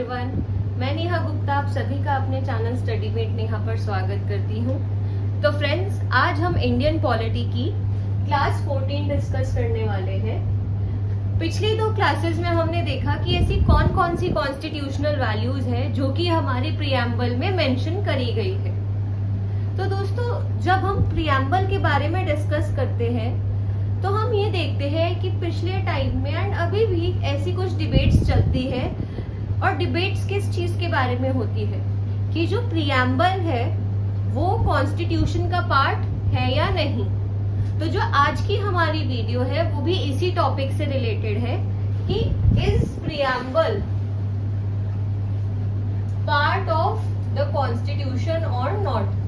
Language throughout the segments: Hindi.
एवरीवन, मैं नेहा गुप्ता आप सभी का अपने चैनल स्टडी मेट नेहा पर स्वागत करती हूँ। तो फ्रेंड्स, आज हम इंडियन पॉलिटी की क्लास 14 डिस्कस करने वाले हैं। पिछली दो क्लासेस में हमने देखा कि ऐसी कौन कौन सी कॉन्स्टिट्यूशनल वैल्यूज है जो कि हमारी प्रियम्बल में मेंशन करी गई है। तो दोस्तों, जब हम प्रियम्बल के बारे में डिस्कस करते हैं तो हम ये देखते हैं कि पिछले टाइम में एंड अभी भी ऐसी कुछ डिबेट्स चलती है, और डिबेट्स किस चीज के बारे में होती है कि जो प्रियम्बल है वो कॉन्स्टिट्यूशन का पार्ट है या नहीं। तो जो आज की हमारी वीडियो है वो भी इसी टॉपिक से रिलेटेड है कि is preamble part of the constitution और नॉट।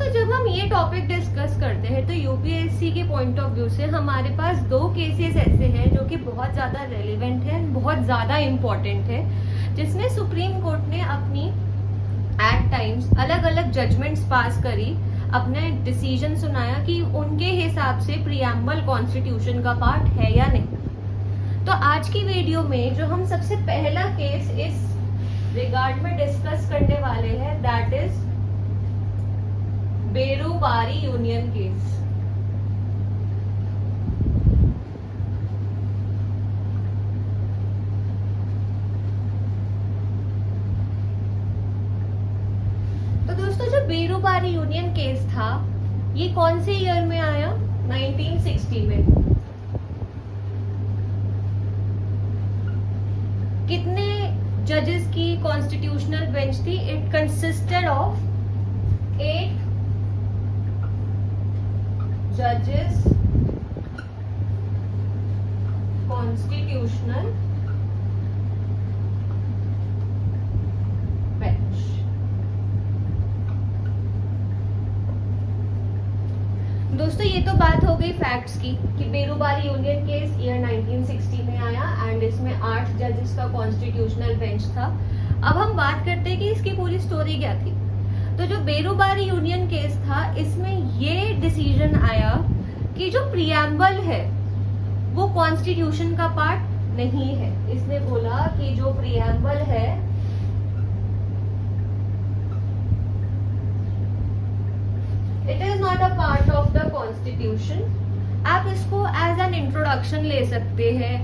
जब हम ये टॉपिक डिस्कस करते हैं तो यूपीएससी के पॉइंट ऑफ व्यू से हमारे पास दो केसेस ऐसे हैं जो कि बहुत ज्यादा रेलेवेंट है, बहुत ज्यादा इम्पोर्टेंट है, जिसमें सुप्रीम कोर्ट ने अपनी एट टाइम्स अलग अलग जजमेंट्स पास करी, अपने डिसीजन सुनाया कि उनके हिसाब से प्रियम्बल कॉन्स्टिट्यूशन का पार्ट है या नहीं। तो आज की वीडियो में जो हम सबसे पहला केस इस रिगार्ड में डिस्कस करने वाले हैं that is Berubari union case. तो दोस्तों, जो बेरुबारी यूनियन केस था ये कौन से ईयर में आया? 1960 में। कितने जजेस की कॉन्स्टिट्यूशनल बेंच थी? It consisted of 8 judges constitutional bench। दोस्तों, ये तो बात हो गई फैक्ट्स की कि बेरुबारी यूनियन केस ईयर 1960 में आया एंड इसमें 8 जजेस का कॉन्स्टिट्यूशनल बेंच था। अब हम बात करते हैं कि इसकी पूरी स्टोरी क्या थी। तो जो बेरुबारी यूनियन केस था इसमें ये डिसीजन आया कि जो प्रियम्बल है वो कॉन्स्टिट्यूशन का पार्ट नहीं है। इसने बोला कि जो प्रियम्बल है it is not a part of the constitution. आप इसको एज एन इंट्रोडक्शन ले सकते हैं,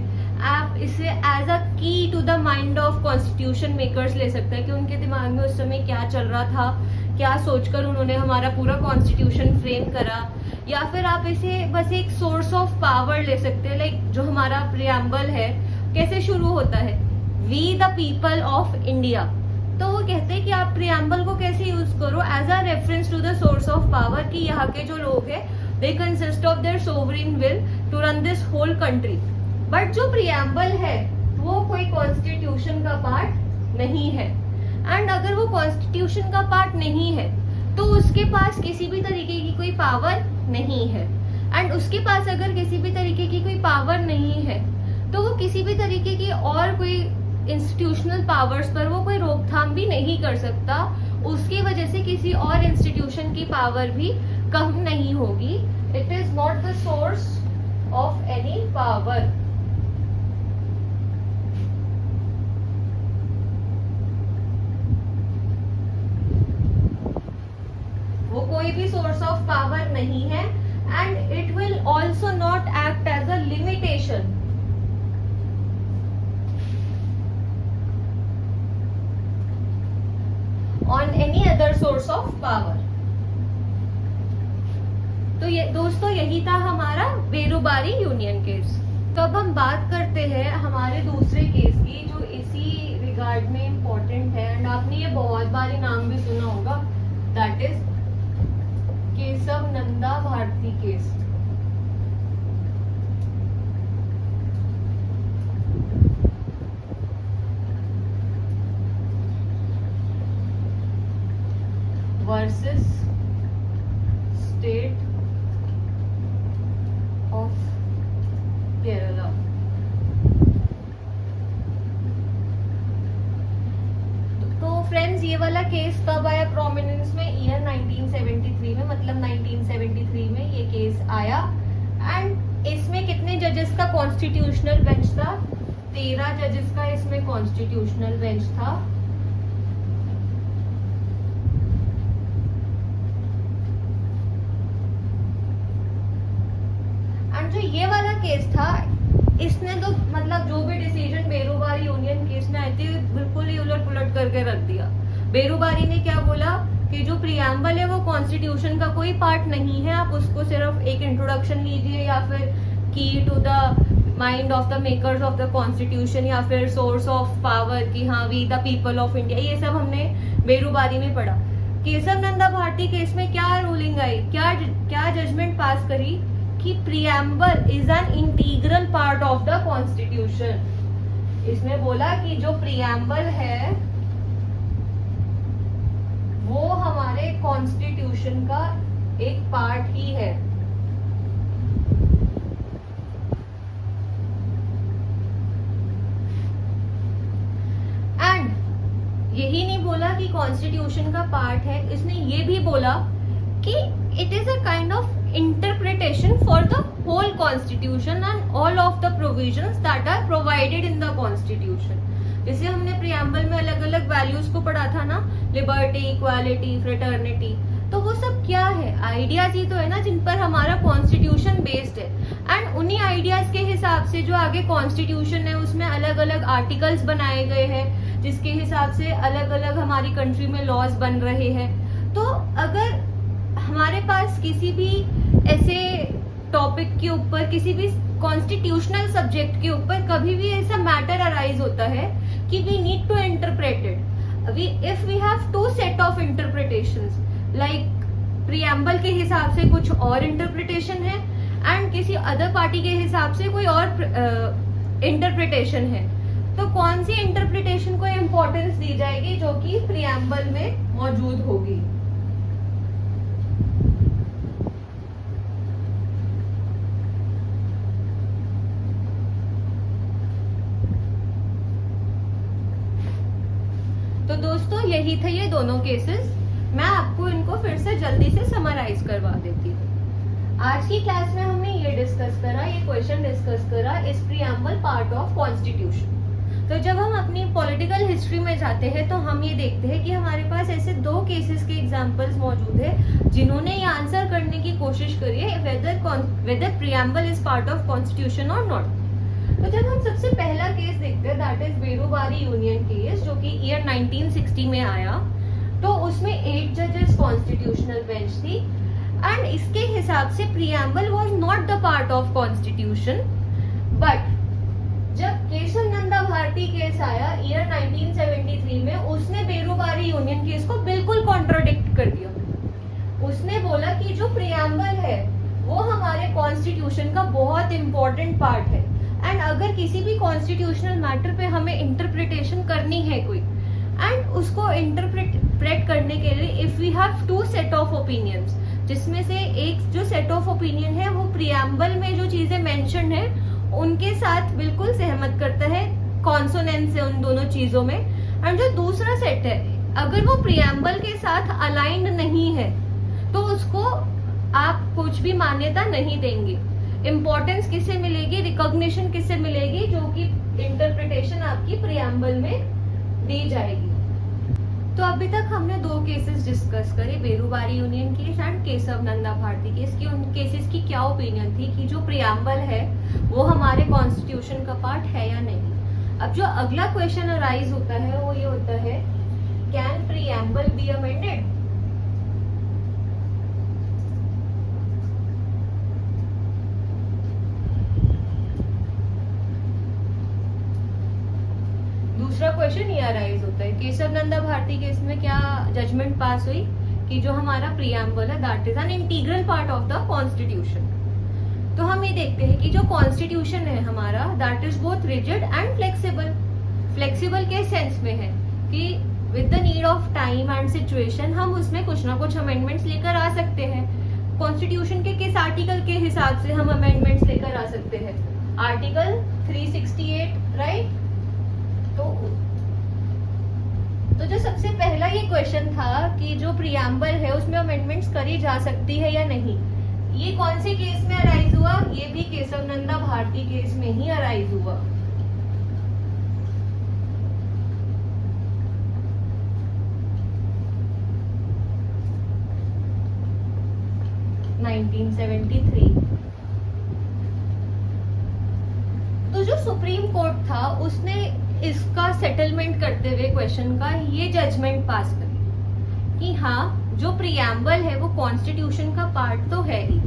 आप इसे as a key to the mind of constitution makers ले सकते हैं कि उनके दिमाग में उस समय क्या चल रहा था, क्या सोचकर उन्होंने हमारा पूरा कॉन्स्टिट्यूशन फ्रेम करा। या फिर आप इसे बस एक सोर्स ऑफ पावर ले सकते हैं, लाइक जो हमारा प्रियम्बल है कैसे शुरू होता है, we the people of India. तो वो कहते हैं कि आप प्रियम्बल को कैसे यूज करो as a reference to the source of power, कि यहाँ के जो लोग हैं they consist of their sovereign will to run this whole country. But जो प्रियम्बल है वो कोई कॉन्स्टिट्यूशन का पार्ट नहीं है, एंड अगर वो कॉन्स्टिट्यूशन का पार्ट नहीं है तो उसके पास किसी भी तरीके की कोई पावर नहीं है। एंड उसके पास अगर किसी भी तरीके की कोई पावर नहीं है तो वो किसी भी तरीके की और कोई इंस्टीट्यूशनल पावर्स पर वो कोई रोकथाम भी नहीं कर सकता। उसकी वजह से किसी और इंस्टीट्यूशन की पावर भी कम नहीं होगी। It is not the source of any power. वो कोई भी सोर्स ऑफ पावर नहीं है, and it will also not act as a limitation on any other source of power. तो ये दोस्तों, यही था हमारा बेरुबारी यूनियन केस। तो अब हम बात करते हैं हमारे दूसरे केस की जो इसी रिगार्ड में इम्पोर्टेंट है, एंड आपने ये बहुत बार नाम भी सुना होगा, that is Keshav Nanda Bharati case. Versus state of Kerala. Friends ये वाला केस कब आया प्रोमिनेंस में? ईयर 1973 में, मतलब 1973 में ये केस आया। एंड इसमें कितने जजेस का कॉन्स्टिट्यूशनल बेंच था? 13 जजेस का इसमें कॉन्स्टिट्यूशनल बेंच था। एंड जो ये वाला केस था, इसने तो मतलब जो भी डिसीजन बेरूबारी यूनियन केस में आए थे बिल्कुल ही उलट पुलट करके रख दिया। बेरूबारी ने क्या बोला कि जो प्रियम्बल है वो कॉन्स्टिट्यूशन का कोई पार्ट नहीं है, आप उसको सिर्फ एक इंट्रोडक्शन लीजिए या फिर key to the mind of the makers of the constitution या फिर सोर्स ऑफ पावर कि हाँ we the people of India, ये सब हमने बेरूबारी में पढ़ा। केशव नंदा भारती केस में क्या रूलिंग आई, क्या जजमेंट पास करी कि preamble is an integral part of the constitution. इसमें बोला कि जो प्रियम्बल है वो हमारे कॉन्स्टिट्यूशन का एक पार्ट ही है। एंड यही नहीं बोला कि कॉन्स्टिट्यूशन का पार्ट है, इसने ये भी बोला कि it is a kind of interpretation for the whole constitution and all of the provisions that are provided in the constitution। जैसे हमने प्रियम्बल में अलग अलग वैल्यूज को पढ़ा था ना, लिबर्टी, इक्वालिटी, फ्रेटर्निटी, तो वो सब क्या है? आइडियाज ही तो है ना जिन पर हमारा कॉन्स्टिट्यूशन बेस्ड है। एंड उन्हीं आइडियाज के हिसाब से जो आगे कॉन्स्टिट्यूशन है उसमें अलग अलग आर्टिकल्स बनाए गए हैं जिसके हिसाब से अलग अलग हमारी कंट्री में लॉज बन रहे हैं। तो अगर हमारे पास किसी भी ऐसे टॉपिक के ऊपर, किसी भी कॉन्स्टिट्यूशनल सब्जेक्ट के ऊपर कभी भी ऐसा मैटर अराइज होता है कि we need to interpret it, if we have to set of interpretations, like preamble के हिसाब से कुछ और इंटरप्रिटेशन है एंड किसी अदर पार्टी के हिसाब से कोई और इंटरप्रिटेशन है, तो कौन सी इंटरप्रिटेशन को इम्पोर्टेंस दी जाएगी जो कि प्रियम्बल में मौजूद होगी? तो दोस्तों यही थे ये दोनों केसेस। मैं आपको इनको फिर से जल्दी से समराइज करवा देती हूँ। आज की क्लास में हमने ये डिस्कस करा, ये क्वेश्चन डिस्कस करा, is preamble part of constitution. तो जब हम अपनी पॉलिटिकल हिस्ट्री में जाते हैं तो हम ये देखते हैं कि हमारे पास ऐसे दो केसेस के एग्जांपल्स मौजूद है जिन्होंने ये आंसर करने की कोशिश करी है whether preamble is part of constitution और नॉट। तो जब हम सबसे पहला केस देखते हैं that is Berubari union case जो कि ईयर 1960 में आया, तो उसमें 8 जजेस कॉन्स्टिट्यूशनल बेंच थी एंड इसके हिसाब से preamble was not the part of constitution. But जब केशव नंदा भारती केस आया ईयर 1973 में, उसने बेरूबारी यूनियन केस को बिल्कुल कॉन्ट्राडिक्ट कर दिया। उसने बोला कि जो प्रियम्बल है वो हमारे कॉन्स्टिट्यूशन का बहुत इंपॉर्टेंट पार्ट है एंड अगर किसी भी कॉन्स्टिट्यूशनल मैटर पे हमें इंटरप्रिटेशन करनी है कोई एंड उसको इंटरप्रेट करने के लिए if we have to set of opinions, जिसमें से एक जो सेट ऑफ ओपिनियन है वो प्रियम्बल में जो चीजें मेंशन है उनके साथ बिल्कुल सहमत करता है, कॉन्सोनेंस है उन दोनों चीजों में, एंड जो दूसरा सेट है अगर वो प्रियम्बल के साथ अलाइंड नहीं है तो उसको आप कुछ भी मान्यता नहीं देंगे। इंपॉर्टेंस किसे मिलेगी, रिकॉग्निशन किसे मिलेगी, जो कि इंटरप्रिटेशन आपकी प्रियम्बल में दी जाएगी। तो अभी तक हमने दो केसेस डिस्कस करे, Berubari union case and Keshav Nanda Bharati case की। उन केसेस की क्या ओपिनियन थी कि जो प्रियम्बल है वो हमारे कॉन्स्टिट्यूशन का पार्ट है या नहीं। अब जो अगला क्वेश्चन अराइज होता है वो ये होता है, कैन प्रियम्बल बी अमेंडेड? दूसरा क्वेश्चन ये अराइज होता है, केशव नंदा भारती केस में क्या जजमेंट पास हुई कि जो हमारा प्रियम्बल है that is an integral part of the constitution. तो हम ये देखते हैं कि जो कॉन्स्टिट्यूशन है हमारा that is both rigid and flexible. Flexible के सेंस में है कि with the need of time and situation हम उसमें कुछ ना कुछ अमेंडमेंट्स लेकर आ सकते हैं। कॉन्स्टिट्यूशन के किस आर्टिकल के हिसाब से हम अमेंडमेंट्स लेकर आ सकते हैं? Article 368, right? तो तो जो सबसे पहला ये क्वेश्चन था कि जो प्रियम्बल है उसमें अमेंडमेंट्स करी जा सकती है या नहीं, ये कौन से केस में अराइज हुआ? ये भी केशवनंदा भारती केस में ही अराइज हुआ। तो जो सुप्रीम कोर्ट था उसने इसका सेटलमेंट करते हुए क्वेश्चन का ये जजमेंट पास करी कि हाँ, जो प्रियम्बल है वो कॉन्स्टिट्यूशन का पार्ट तो है ही,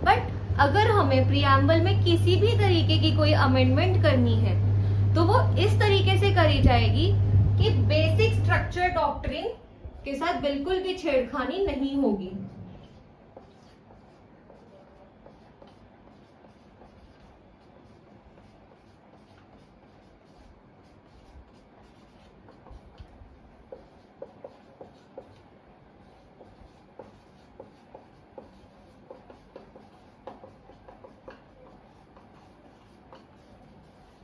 बट अगर हमें प्रियम्बल में किसी भी तरीके की कोई अमेंडमेंट करनी है तो वो इस तरीके से करी जाएगी कि बेसिक स्ट्रक्चर डॉक्ट्रिन के साथ बिल्कुल भी छेड़खानी नहीं होगी।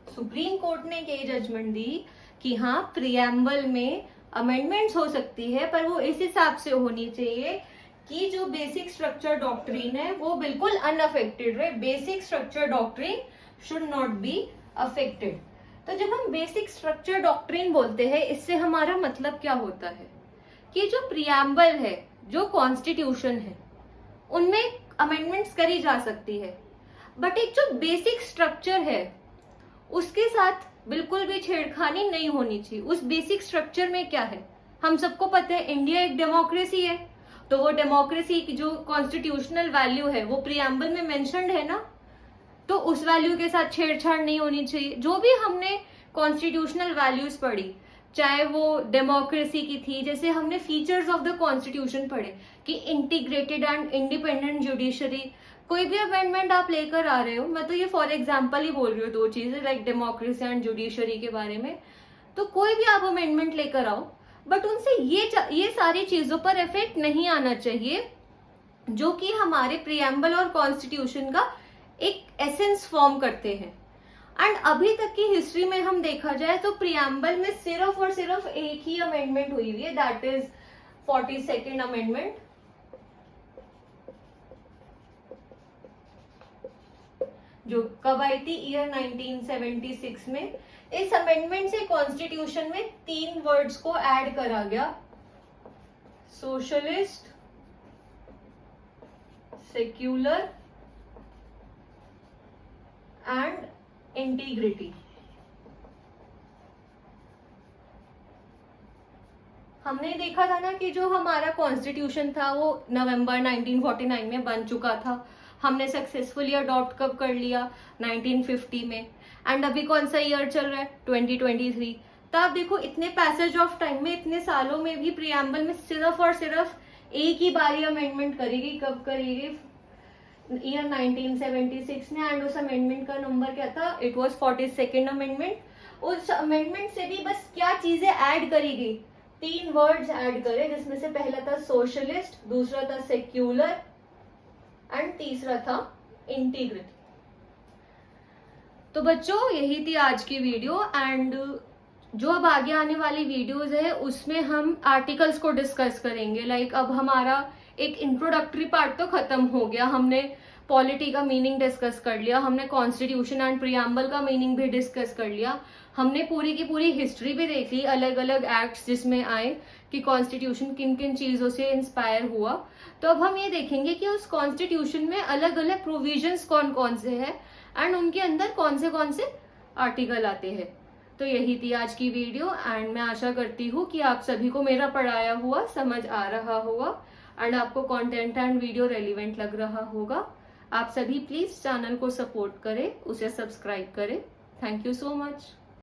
सुप्रीम कोर्ट ने ये जजमेंट दी कि हाँ, प्रियम्बल में अमेंडमेंट्स हो सकती है, पर वो इस हिसाब से होनी चाहिए कि जो बेसिक स्ट्रक्चर डॉक्ट्रिन है वो बिल्कुल अनअफेक्टेड रहे। Basic structure doctrine should not be affected. तो जब हम बेसिक स्ट्रक्चर डॉक्ट्रिन बोलते हैं, इससे हमारा मतलब क्या होता है कि जो प्रियम्बल है, जो कॉन्स्टिट्यूशन है, उनमें अमेंडमेंट्स करी जा सकती है, बट एक जो बेसिक स्ट्रक्चर है उसके साथ बिल्कुल भी छेड़खानी नहीं होनी चाहिए। उस बेसिक स्ट्रक्चर में क्या है, हम सबको पता है इंडिया एक डेमोक्रेसी है, तो वो डेमोक्रेसी की जो कॉन्स्टिट्यूशनल वैल्यू है वो प्रियम्बल में मेंशन्ड है ना, तो उस वैल्यू के साथ छेड़छाड़ नहीं होनी चाहिए। जो भी हमने कॉन्स्टिट्यूशनल वैल्यूज पढ़ी, चाहे वो डेमोक्रेसी की थी, जैसे हमने फीचर्स ऑफ द कॉन्स्टिट्यूशन पढ़े कि इंटीग्रेटेड एंड इंडिपेंडेंट जुडिशरी, कोई भी अमेंडमेंट आप लेकर आ रहे हो, मैं तो ये फॉर एग्जांपल ही बोल रही हूँ, दो चीजें लाइक डेमोक्रेसी एंड जुडिशरी के बारे में, तो कोई भी आप अमेंडमेंट लेकर आओ, बट उनसे ये सारी चीजों पर इफेक्ट नहीं आना चाहिए जो कि हमारे प्रियम्बल और कॉन्स्टिट्यूशन का एक एसेंस फॉर्म करते हैं। एंड अभी तक की हिस्ट्री में हम देखा जाए तो प्रियम्बल में सिर्फ और सिर्फ एक ही अमेंडमेंट हुई हुई है, दैट इज 42nd अमेंडमेंट, जो कब आई थी? ईयर 1976 में। इस अमेंडमेंट से कॉन्स्टिट्यूशन में 3 वर्ड्स को ऐड करा गया, सोशलिस्ट, सेक्युलर एंड इंटीग्रिटी। हमने देखा था ना कि जो हमारा कॉन्स्टिट्यूशन था वो नवंबर 1949 में बन चुका था, हमने सक्सेसफुली अडॉप्ट कब कर लिया? 1950 में। एंड अभी कौन सा ईयर चल रहा है? 2023। तो आप देखो, इतने पैसेज ऑफ टाइम में, इतने सालों में भी प्रियम्बल में सिर्फ और सिर्फ एक ही बारी अमेंडमेंट करेगी। कब करेगी? ईयर 1976 में। एंड उस अमेंडमेंट का नंबर क्या था? It was 42nd amendment. उस अमेंडमेंट से भी बस क्या चीजें ऐड करी गई? 3 वर्ड्स ऐड करे, जिसमें से पहला था सोशलिस्ट, दूसरा था सेक्युलर एंड तीसरा था इंटीग्रिटी। तो बच्चों, यही थी आज की वीडियो। एंड जो अब आगे आने वाली वीडियोस है उसमें हम आर्टिकल्स को डिस्कस करेंगे। लाइक अब हमारा एक इंट्रोडक्टरी पार्ट तो खत्म हो गया, हमने पॉलिटी का मीनिंग डिस्कस कर लिया, हमने कॉन्स्टिट्यूशन एंड प्रियम्बल का मीनिंग भी डिस्कस कर लिया, हमने पूरी की पूरी हिस्ट्री भी देख ली, अलग अलग एक्ट्स जिसमें आए कि कॉन्स्टिट्यूशन किन किन चीजों से इंस्पायर हुआ। तो अब हम ये देखेंगे कि उस कॉन्स्टिट्यूशन में अलग अलग प्रोविजंस कौन कौन से हैं एंड उनके अंदर कौन से आर्टिकल आते हैं। तो यही थी आज की वीडियो। एंड मैं आशा करती हूँ कि आप सभी को मेरा पढ़ाया हुआ समझ आ रहा होगा एंड आपको कंटेंट एंड वीडियो रेलिवेंट लग रहा होगा। आप सभी प्लीज चैनल को सपोर्ट करें, उसे सब्सक्राइब करें। Thank you so much.